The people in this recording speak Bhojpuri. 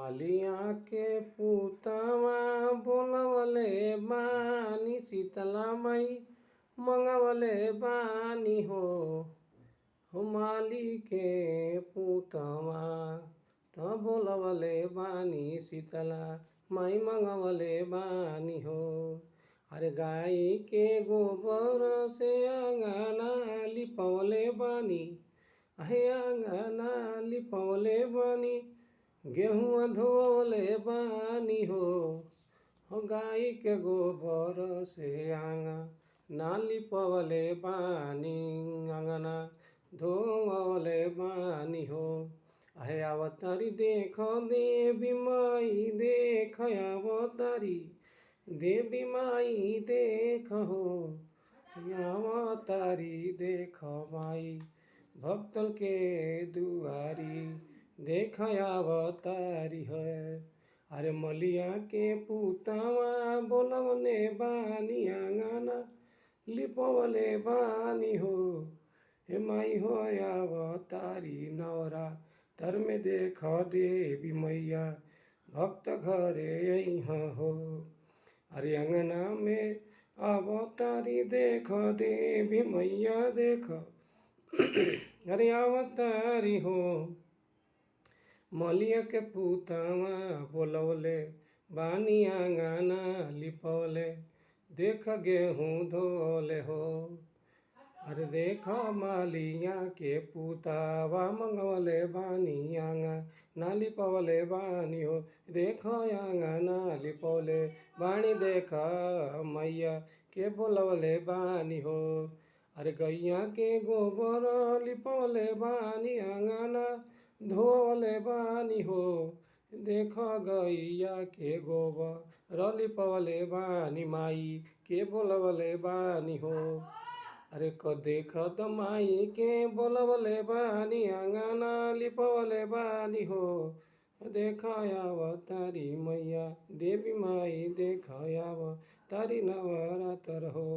मालिया के पुतवा बोलवले बानी शीतला माई मंगवले बानी हो माली के पुतवा त बोलवले बानी शीतला माई मंगवले बानी हो। अरे गाय के गोबर से अंगना लिपवले बानी, अहे अंगना लिपवले बानी, गेहूँ धोवले बानी हो गाय के गोबर से अंगना लिपवले बानी, अंगना धोवले बानी हो। अहे अवतारी देखो देवी माई देख अवतारी देवी माई देख हो अवतारी देख माई भक्तन के दुआरी देख अवतारी है। अरे मलिया के पुतवा बोलवले बानी अंगना लिपवले बानी हो हे माई हो अवतारी नवरा तर में देख देवी मैया भक्त घरे यहाँ हो। अरे अंगना में अवतारी देख देवी मैया देख अरे अवतारी हो। मलिया के पुतवा बोलवले बानी अंगना लिपवले देख गेहूँ धोले हो। अरे देखो मालिया के पुतवा मंगवले बानी अंगना लिपवले बानी हो देखो अंगना लिपवले बानी देख मैया के बोलवले बानी हो। अरे गैया के गोबर लिपवले बानी अंगना धोवले बानी हो देखो गैया के गोबर लिपवले बानी माई के बोलवले बानी हो। अरे देख त माई के बोलवले बानी अंगना लिपवले बानी हो देख अवतारी मैया देवी माई देख अवतारी नवरात्र हो।